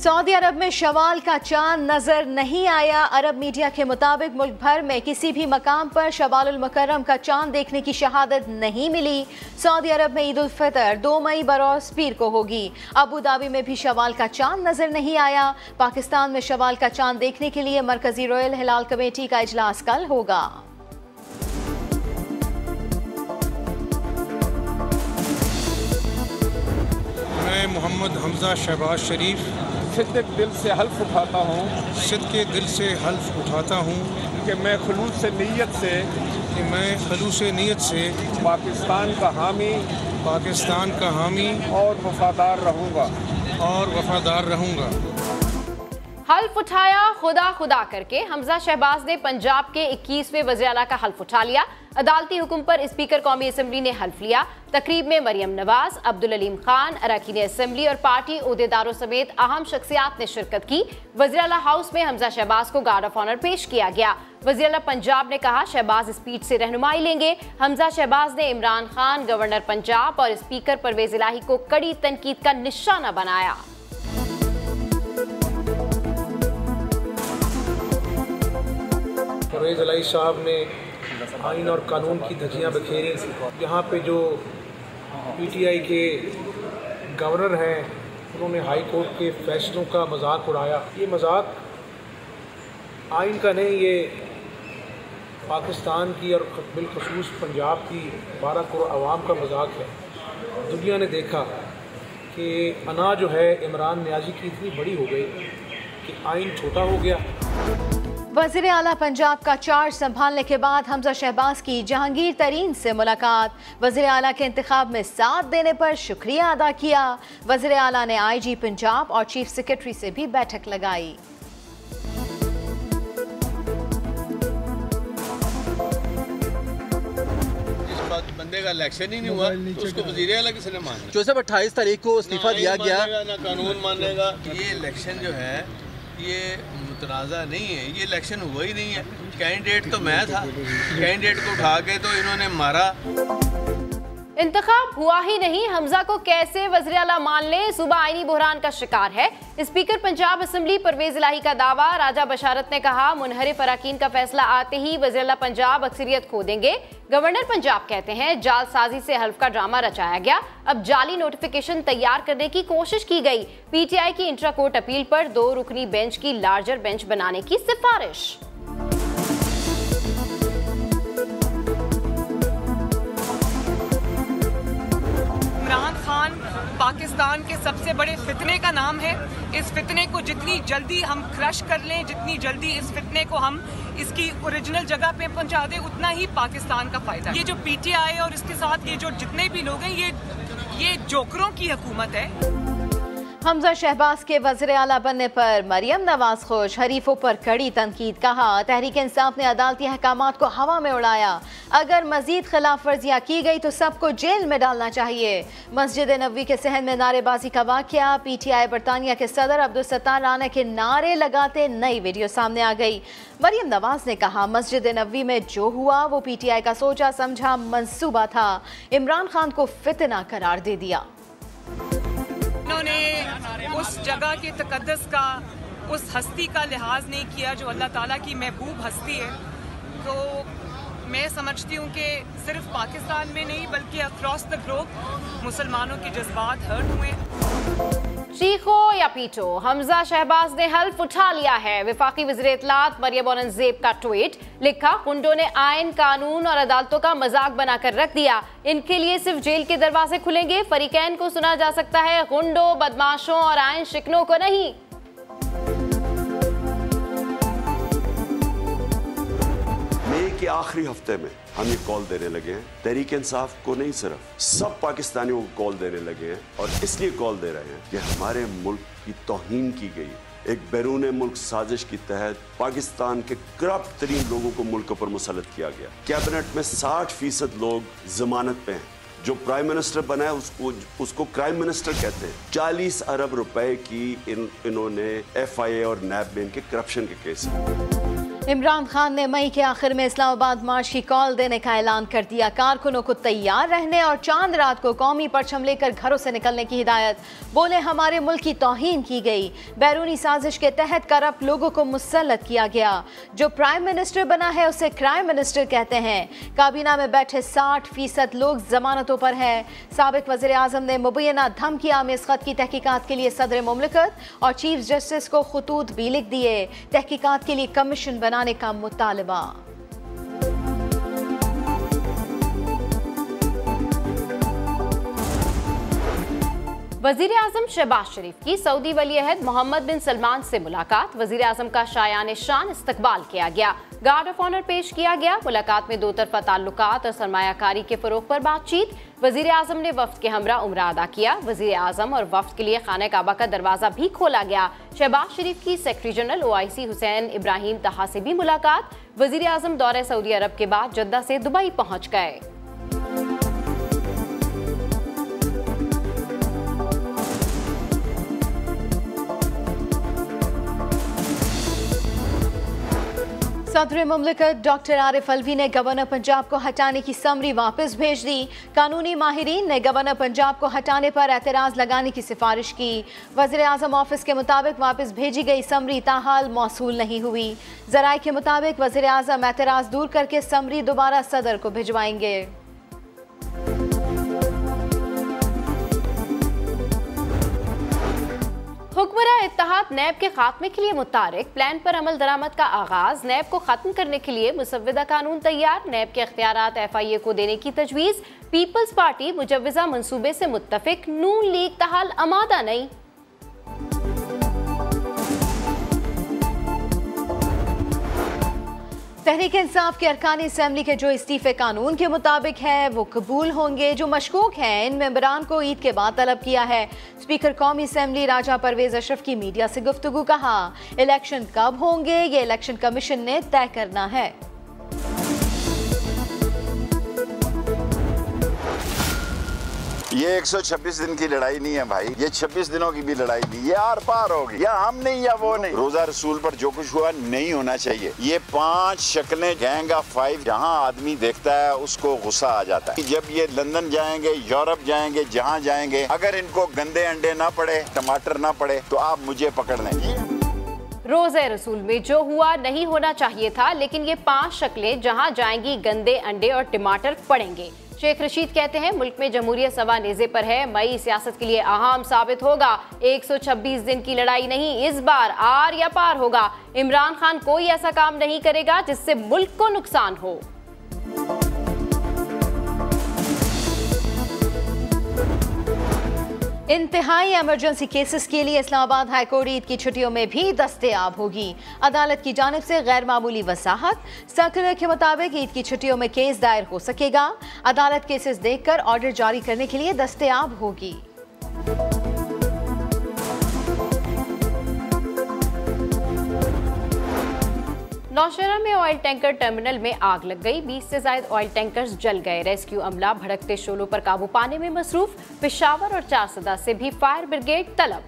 Saudi अरब में शवाल का चांद नजर नहीं आया। अरब मीडिया के मुताबिक मुल्क भर में किसी भी मकाम पर शवालुल मुकर्रम का चांद देखने की शहादत नहीं मिली। सऊदी अरब में ईद उल फितर 2 मई बरोज पीर को होगी। अबू धाबी में भी शवाल का चांद नजर नहीं आया। पाकिस्तान में शवाल का चांद देखने के लिए मरकजी रॉयल हिलाल कमेटी का इजलास कल होगा। मैं मोहम्मद हमजा शहबाज शरीफ सिद्दक़ दिल से हल्फ उठाता हूँ सिद्क़े दिल से हल्फ उठाता हूँ कि मैं खुलूस नीयत से पाकिस्तान का हामी और वफादार रहूँगा। हल्फ उठाया खुदा करके हमजा शहबाज ने पंजाब के 21वें वज़ीर आला का हल्फ उठा लिया। अदालती हुक्म पर स्पीकर कौमी असम्बली ने हल्फ लिया। तकरीब में मरियम नवाज, अब्दुल अलीम खान, अरकान असम्बली और पार्टी ओहदेदारों समेत अहम शख्सियात ने शिरकत की। वज़ीर आला हाउस में हमजा शहबाज को गार्ड ऑफ ऑनर पेश किया गया। वज़ीर आला पंजाब ने कहा शहबाज स्पीच से रहनुमाई लेंगे। हमजा शहबाज ने इमरान खान, गवर्नर पंजाब और स्पीकर परवेज इलाही को कड़ी तनकीद का निशाना बनाया। परवेज इलाही साहब ने आइन और कानून की धज्जियाँ बखेरी। यहाँ पे जो पीटीआई के गवर्नर हैं उन्होंने हाई कोर्ट के फैसलों का मजाक उड़ाया। ये मजाक आइन का नहीं, ये पाकिस्तान की और बिलखसूस पंजाब की 12 करोड़ आवाम का मजाक है। दुनिया ने देखा कि अना जो है इमरान नियाजी की इतनी बड़ी हो गई कि आइन छोटा हो गया। वज़ीर आला पंजाब का चार्ज संभालने के बाद हमजा शहबाज की जहांगीर तरीन से मुलाकात। वज़ीर आला के इंतखाब में साथ देने पर शुक्रिया अदा किया। वज़ीर आला ने IG पंजाब और चीफ सेक्रेटरी से भी बैठक लगाई। बंदे का इलेक्शन ही नहीं हुआ तो उसको वज़ीर आला किसने माना? जो सब 28 तारीख को इस्तीफा दिया गया, ना कानून मानेगा। ये इलेक्शन जो है ये मुतनाज़ा नहीं है, ये इलेक्शन हुआ ही नहीं है। कैंडिडेट तो मैं था, कैंडिडेट को उठा के तो इन्होंने मारा। इंतखाब हुआ ही नहीं, हमजा को कैसे वज़ीर आला मान ले? सूबा आईनी बहरान का शिकार है। स्पीकर पंजाब असम्बली परवेज इलाही का दावा। राजा बशारत ने कहा मुनहरिफ अराकीन का फैसला आते ही वज़ीर आला पंजाब अक्सरियत खो देंगे। गवर्नर पंजाब कहते हैं जालसाजी से हल्फ का ड्रामा रचाया गया, अब जाली नोटिफिकेशन तैयार करने की कोशिश की गई। PTI की इंट्रा कोर्ट अपील पर 2 रुकनी बेंच की लार्जर बेंच बनाने की सिफारिश। इमरान खान पाकिस्तान के सबसे बड़े फितने का नाम है। इस फितने को जितनी जल्दी हम क्रश कर लें, जितनी जल्दी इस फितने को हम इसकी ओरिजिनल जगह पे पहुंचा दें, उतना ही पाकिस्तान का फायदा। ये जो PTI और इसके साथ ये जो जितने भी लोग हैं, ये जोकरों की हुकूमत है। हमजा शहबाज के वज़ीर आला बनने पर मरियम नवाज खुश, हरीफों पर कड़ी तनकीद। कहा तहरीक इंसाफ ने अदालती अहकामात को हवा में उड़ाया, अगर मजीद खिलाफ वर्जियाँ की गई तो सबको जेल में डालना चाहिए। मस्जिद नबवी के सहन में नारेबाजी का वाक़या। PTI बरतानिया के सदर अब्दुल सत्तार राना के नारे लगाते नई वीडियो सामने आ गई। मरियम नवाज ने कहा मस्जिद नबवी में जो हुआ वो PTI का सोचा समझा मंसूबा था। इमरान खान को फितना करार दे दिया। उन्होंने उस जगह के तकद्दस का, उस हस्ती का लिहाज नहीं किया जो अल्लाह ताला की महबूब हस्ती है। तो मैं समझती हूँ कि सिर्फ पाकिस्तान में नहीं बल्कि अक्रॉस द ग्लोब मुसलमानों के जज्बात हर्ट हुए। चीखो या पीटो, हमजा शहबाज ने हल्फ उठा लिया है। वफाकी वज़ीर इत्तलात मरियम औरंगज़ेब का ट्वीट, लिखा गुंडों ने आइन, कानून और अदालतों का मजाक बनाकर रख दिया, इनके लिए सिर्फ जेल के दरवाजे खुलेंगे। फरीकैन को सुना जा सकता है, गुंडों, बदमाशों और आइन शिकनों को नहीं। मई के आखिरी हफ्ते में हम ये कॉल देने लगे हैं, तहरीक इंसाफ को नहीं सिर्फ सब पाकिस्तानियों को कॉल देने लगे हैं। और इसलिए कॉल दे रहे हैं कि हमारे मुल्क की तौहीन की गई, एक बैरून मुल्क साजिश के तहत पाकिस्तान के करप्ट तरीन लोगों को मुल्क पर मुसल्लत किया गया। कैबिनेट में 60% लोग जमानत पे हैं। जो प्राइम मिनिस्टर बना है उसको क्राइम मिनिस्टर कहते हैं। 40 अरब रुपए की इन्होंने FIA और NAB में इनके करप्शन के केस इमरान खान ने मई के आखिर में इस्लामाबाद मार्च की कॉल देने का ऐलान कर दिया। कारकुनों को तैयार रहने और चांद रात को कौमी परचम लेकर घरों से निकलने की हिदायत। बोले हमारे मुल्क की तौहीन की गई, बैरूनी साजिश के तहत करप्ट लोगों को मुसल्लत किया गया। जो प्राइम मिनिस्टर बना है उसे क्राइम मिनिस्टर कहते हैं। काबीना में बैठे 60% लोग जमानतों पर हैं। साबिक वज़ीर आज़म ने मुबैना धमकी आमेज़ ख़त की तहकीकात के लिए सदर मुमलिकत और चीफ जस्टिस को खुतूत भी लिख दिए। तहकीकात के लिए कमीशन बनाने का मुतालबा। वज़ीर आज़म शहबाज शरीफ की सऊदी वली अहद मोहम्मद बिन सलमान से मुलाकात। वज़ीर आज़म का शायान शान इस्तकबाल किया गया, गार्ड ऑफ ऑनर पेश किया गया। मुलाकात में दो तरफा ताल्लुकात और सरमायाकारी के फ़रोग़ पर बातचीत। वज़ीर आज़म ने वफ़द के हमरा उम्रा अदा किया। वज़ीर आज़म और वफ़द के लिए खाने काबा का दरवाज़ा भी खोला गया। शहबाज शरीफ की secretary general OIC Hussain Ibrahim तहा से भी मुलाकात। वज़ीर आज़म दौरे सऊदी अरब के बाद जद्दा से दुबई पहुँच गए। सदर मुमलिकत डॉक्टर आरिफ अलवी ने गवर्नर पंजाब को हटाने की समरी वापस भेज दी। कानूनी माहिरीन ने गवर्नर पंजाब को हटाने पर एतराज़ लगाने की सिफारिश की। वज़ीर आज़म ऑफिस के मुताबिक वापस भेजी गई समरी ताहाल मौसूल नहीं हुई। ज़राए के मुताबिक वज़ीर आज़म एतराज़ दूर करके समरी दोबारा सदर को भिजवाएंगे। हुक्मरान इत्तेहाद नैब के खात्मे के लिए मुतारिक, प्लान पर अमल दरामद का आगाज। नैब को खत्म करने के लिए मुसव्विदा कानून तैयार। नैब के इख्तियारात FIA को देने की तजवीज़। पीपल्स पार्टी मुजव्विज़ा मंसूबे से मुत्तफिक, नून लीग ताहाल आमादा नहीं। तहरीक इंसाफ के अरकानी असम्बली के जो इस्तीफे कानून के मुताबिक है वो कबूल होंगे। जो मशकूक हैं इन मेंबरान को ईद के बाद तलब किया है। स्पीकर कौमी असम्बली राजा परवेज अशरफ की मीडिया से गुफ्तगू। कहा इलेक्शन कब होंगे ये इलेक्शन कमीशन ने तय करना है। ये 126 दिन की लड़ाई नहीं है भाई, ये 26 दिनों की भी लड़ाई नहीं, ये आर पार होगी। या हम नहीं या वो नहीं। रोजा रसूल पर जो कुछ हुआ नहीं होना चाहिए। ये 5 शक्लें गैंग ऑफ 5 जहाँ आदमी देखता है उसको गुस्सा आ जाता है। जब ये लंदन जाएंगे, यूरोप जाएंगे, जहाँ जाएंगे, अगर इनको गंदे अंडे ना पड़े, टमाटर ना पड़े तो आप मुझे पकड़ लें। रोज़े रसूल में जो हुआ नहीं होना चाहिए था, लेकिन ये 5 शक्लें जहाँ जाएंगी गंदे अंडे और टमाटर पड़ेंगे। शेख रशीद कहते हैं मुल्क में जमहूरियत सवा नेज़े पर है, मई सियासत के लिए अहम साबित होगा। 126 दिन की लड़ाई नहीं, इस बार आर या पार होगा। इमरान खान कोई ऐसा काम नहीं करेगा जिससे मुल्क को नुकसान हो। इंतहाई इमरजेंसी केसेस के लिए इस्लामाबाद हाई कोर्ट ईद की छुट्टियों में भी दस्तयाब होगी। अदालत की जानिब से गैर मामूली वसाहत। सर्कुलर के मुताबिक ईद की छुट्टियों में केस दायर हो सकेगा। अदालत केसेस देखकर ऑर्डर जारी करने के लिए दस्तयाब होगी। नौशहरा में ऑयल टैंकर टर्मिनल में आग लग गई। 20 से ज्यादा ऑयल टैंकर्स जल गए। रेस्क्यू अमला भड़कते शोलों पर काबू पाने में मसरूफ। पेशावर और 4 सदा से भी फायर ब्रिगेड तलब।